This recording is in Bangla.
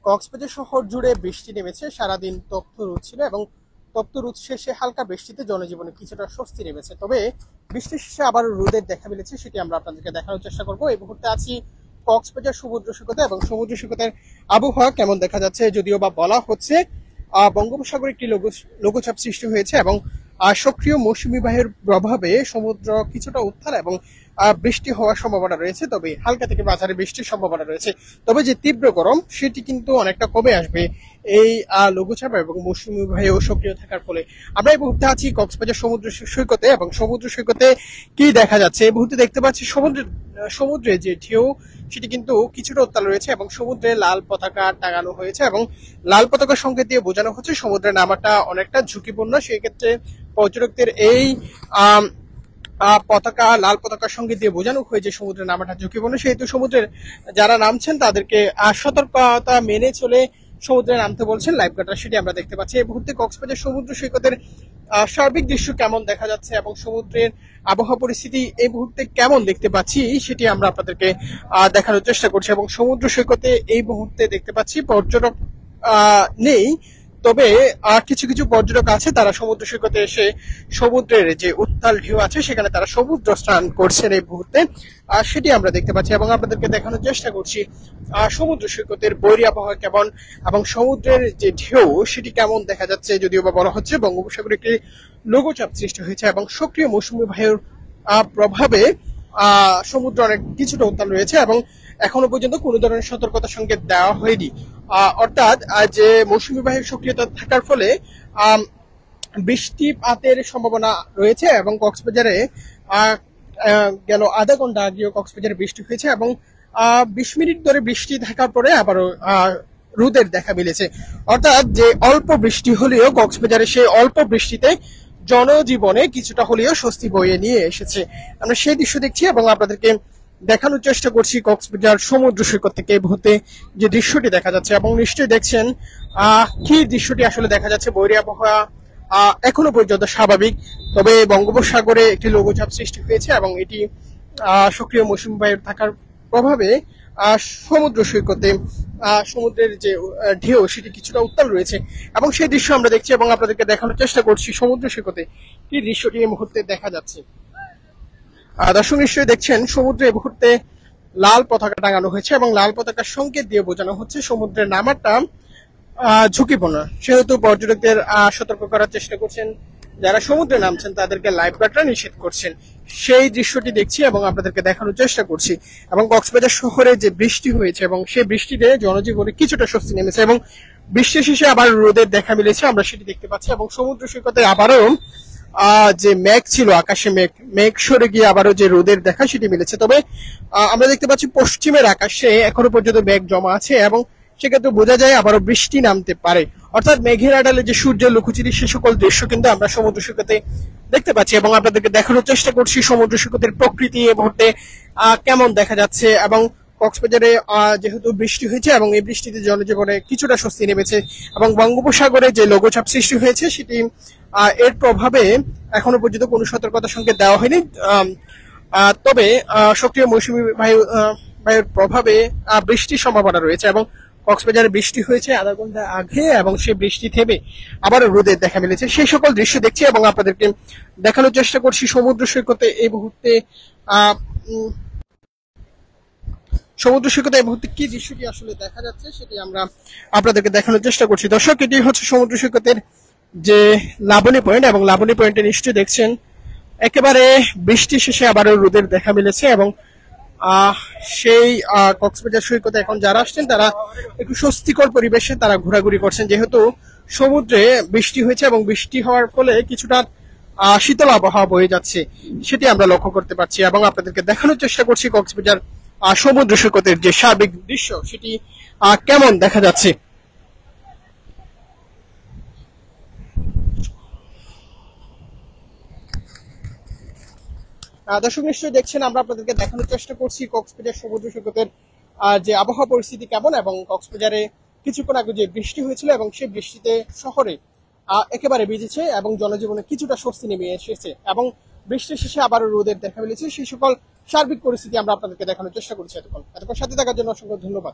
কক্সবাজার শহর জুড়ে বৃষ্টি নেমেছে, সারাদিন তপ্ত রোদ ছিল এবং তপ্ত রোদ শেষে হালকা বৃষ্টিতে জনজীবনে কিছুটা স্বস্তি নেমেছে। তবে বৃষ্টির শেষে আবার রোদের দেখা মিলেছে, সেটি আমরা আপনাদেরকে দেখানোর চেষ্টা করব। এই মুহূর্তে আছি কক্সবাজার সমুদ্র সৈকতে এবং সমুদ্র সৈকতের আবহাওয়া কেমন দেখা যাচ্ছে, যদিও বা বলা হচ্ছে বঙ্গোপসাগরে একটি লঘুচাপ সৃষ্টি হয়েছে এবং সক্রিয় মৌসুমী বায়ুর প্রভাবে সমুদ্র কিছুটা উত্তাল এবং বৃষ্টি হওয়ার সম্ভাবনা রয়েছে। তবে হালকা থেকে মাঝারি বৃষ্টির সম্ভাবনা রয়েছে। তবে যে তীব্র গরম সেটি কিন্তু অনেকটা কমে আসবে এই লঘুচাপ এবং মৌসুমী বায়ু সক্রিয় থাকার ফলে। আমরা এই মুহূর্তে আছি কক্সবাজার সমুদ্র সৈকতে এবং সমুদ্র সৈকতে কি দেখা যাচ্ছে, এই মুহূর্তে দেখতে পাচ্ছি সমুদ্রে যে ঢেউ সেটি কিন্তু কিছুটা উত্তাল রয়েছে এবং সমুদ্রে লাল পতাকা টাঙানো হয়েছে এবং লাল পতাকা সংকেত দিয়ে বোঝানো হচ্ছে সমুদ্রে নামাটা অনেকটা ঝুঁকিপূর্ণ। সেই ক্ষেত্রে পর্যটকদের এই লাল পতাকার সঙ্গে দিয়ে বোঝানো হয় যে সমুদ্রে নামাটা ঝুঁকিপূর্ণ, সেহেতু সমুদ্রের যারা নামছেন তাদেরকে সতর্কতা মেনে চলে সমুদ্রে নামতে বলছেন লাইফ গার্ডরা, সেটি আমরা দেখতে পাচ্ছি। এই মুহূর্তে কক্সবাজার সমুদ্র সৈকতের সার্বিক দৃশ্য কেমন দেখা যাচ্ছে এবং সমুদ্রের আবহাওয়া পরিস্থিতি এই মুহূর্তে কেমন দেখতে পাচ্ছি সেটি আমরা আপনাদেরকে দেখানোর চেষ্টা করছি। এবং সমুদ্র সৈকতে এই মুহূর্তে দেখতে পাচ্ছি পর্যটক নেই, তবে কিছু কিছু পর্যটক আছে, তারা সমুদ্র সৈকতে এসে সমুদ্রের যে উত্তাল ঢেউ আছে সেখানে তারা সমুদ্র স্নান করছেন এই মুহূর্তে, সেটি আমরা দেখতে পাচ্ছি এবং আপনাদেরকে দেখানোর চেষ্টা করছি সমুদ্র সৈকতের বৈরী আবহাওয়া কেমন এবং সমুদ্রের যে ঢেউ সেটি কেমন দেখা যাচ্ছে। যদিও বা বলা হচ্ছে বঙ্গোপসাগরে একটি লঘুচাপ সৃষ্টি হয়েছে এবং সক্রিয় মৌসুমী বায়ুর প্রভাবে সমুদ্র অনেক কিছুটা উত্তাল রয়েছে এবং এখনো পর্যন্ত কোনো ধরনের সতর্কতা সংকেত দেওয়া হয়নি। অর্থাৎ যে মৌসুমী বায়ুর সক্রিয়তা থাকার ফলে বৃষ্টিপাতের সম্ভাবনা রয়েছে এবং কক্সবাজারে গেল আধা ঘন্টা আগেও কক্সবাজারে বৃষ্টি হয়েছে এবং 20 মিনিট ধরে বৃষ্টি থাকার পরে আবারও রোদের দেখা মিলেছে। অর্থাৎ যে অল্প বৃষ্টি হলেও কক্সবাজারে সেই অল্প বৃষ্টিতে জনজীবনে কিছুটা হলেও স্বস্তি বয়ে নিয়ে এসেছে। আমরা সেই দৃশ্য দেখছি এবং আপনাদেরকে দেখানোর চেষ্টা করছি কক্সবাজার সমুদ্র সৈকত থেকে এই মুহূর্তে যে দৃশ্যটি দেখা যাচ্ছে এবং নিশ্চয়ই দেখছেন কি দৃশ্যটি আসলে দেখা যাচ্ছে। বৈরী আবহাওয়া এখনো পর্যন্ত স্বাভাবিক, তবে বঙ্গোপসাগরে একটি লঘুচাপ সৃষ্টি হয়েছে এবং এটি সক্রিয় মৌসুমী বায়ুর থাকার প্রভাবে সমুদ্র সৈকতে সমুদ্রের যে ঢেউ সেটি কিছুটা উত্তাল রয়েছে এবং সেই দৃশ্য আমরা দেখছি এবং আপনাদেরকে দেখানোর চেষ্টা করছি সমুদ্র সৈকতে কি দৃশ্যটি এই মুহূর্তে দেখা যাচ্ছে। দর্শক নিশ্চয়ই দেখছেন সমুদ্রে এই মুহূর্তে লাল পতাকা টাঙানো হয়েছে এবং লাল পতাকার সংকেত দিয়ে বোঝানো হচ্ছে সমুদ্রে নামাটা ঝুঁকিপূর্ণ, সেহেতু পর্যটকদের সতর্ক করার চেষ্টা করছেন। যারা সমুদ্রে নামছেন তাদেরকে লাইফ গার্ডরা নিষেধ করছেন, সেই দৃশ্যটি দেখছি এবং আপনাদেরকে দেখানোর চেষ্টা করছি। এবং কক্সবাজার শহরে যে বৃষ্টি হয়েছে এবং সেই বৃষ্টিতে জনজীবনে কিছুটা স্বস্তি নেমেছে এবং বৃষ্টি শেষে আবার রোদের দেখা মিলেছে, আমরা সেটি দেখতে পাচ্ছি। এবং সমুদ্র সৈকতে আবারও যে মেঘ ছিল, আকাশে মেঘ সরে গিয়ে আবারও যে রোদের দেখা সেটি মিলেছে। তবে আমরা দেখতে পাচ্ছি পশ্চিমের আকাশে এখনো পর্যন্ত মেঘ জমা আছে এবং সেক্ষেত্রে বোঝা যায় আবারও বৃষ্টি নামতে পারে। অর্থাৎ মেঘের আড়ালে যে সূর্যের লুকোচুরি সে সকল দৃশ্য কিন্তু আমরা সমুদ্র সৈকতে দেখতে পাচ্ছি এবং আপনাদেরকে দেখানোর চেষ্টা করছি সমুদ্র সৈকতের প্রকৃতি এই মুহূর্তে কেমন দেখা যাচ্ছে। এবং কক্সবাজারে যেহেতু বৃষ্টি হয়েছে এবং এই বৃষ্টিতে জনজীবনে কিছুটা স্বস্তি নেমেছে এবং বঙ্গোপসাগরে যে লঘুচাপ সৃষ্টি হয়েছে সেটি এর প্রভাবে এখনো পর্যন্ত কোনো সতর্কতা সংকেত দেওয়া হয়নি। তবে সক্রিয় মৌসুমী বায়ুর প্রভাবে বৃষ্টির সম্ভাবনা রয়েছে এবং কক্সবাজারে বৃষ্টি হয়েছে আধা ঘন্টা আগে এবং সেই বৃষ্টি থেমে আবার রোদের দেখা মিলেছে, সেই সকল দৃশ্য দেখছি এবং আপনাদেরকে দেখানোর চেষ্টা করছি সমুদ্র সৈকতে এই মুহূর্তে কি দৃশ্যটি আসলে দেখা যাচ্ছে সেটি আমরা আপনাদেরকে দেখানোর চেষ্টা করছি। দর্শক, এটি হচ্ছে সমুদ্র সৈকতের যে লাবণী পয়েন্ট এবং লাবণী পয়েন্টে নিশ্চয়ই দেখছেন একেবারে বৃষ্টি শেষে আবারও রোদের দেখা মিলেছে এবং সেই কক্সবাজার সৈকতে এখন যারা আসছেন তারা একটু স্বস্তিকর পরিবেশে তারা ঘোরাঘুরি করছেন, যেহেতু সমুদ্রে বৃষ্টি হয়েছে এবং বৃষ্টি হওয়ার ফলে কিছুটা শীতল আবহাওয়া বয়ে যাচ্ছে, সেটি আমরা লক্ষ্য করতে পারছি এবং আপনাদেরকে দেখানোর চেষ্টা করছি কক্সবাজার সমুদ্র সৈকতের যে সার্বিক দৃশ্য সেটি কেমন দেখা যাচ্ছে। দর্শক নিশ্চয়ই দেখছেন আমরা আপনাদেরকে দেখানোর চেষ্টা করছি কক্সবাজার সমুদ্র সৈকতের যে আবহাওয়া পরিস্থিতি কেমন এবং কক্সবাজারে কিছুক্ষণ আগে যে বৃষ্টি হয়েছিল এবং সেই বৃষ্টিতে শহরে একেবারে ভিজেছে এবং জনজীবনে কিছুটা স্বস্তি নেমে এসেছে এবং বৃষ্টির শেষে আবারও রোদের দেখা মিলেছে। সেই সকল সার্বিক পরিস্থিতি আমরা আপনাদেরকে দেখানোর চেষ্টা করছি। এতক্ষণ সাথে থাকার জন্য অসংখ্য ধন্যবাদ।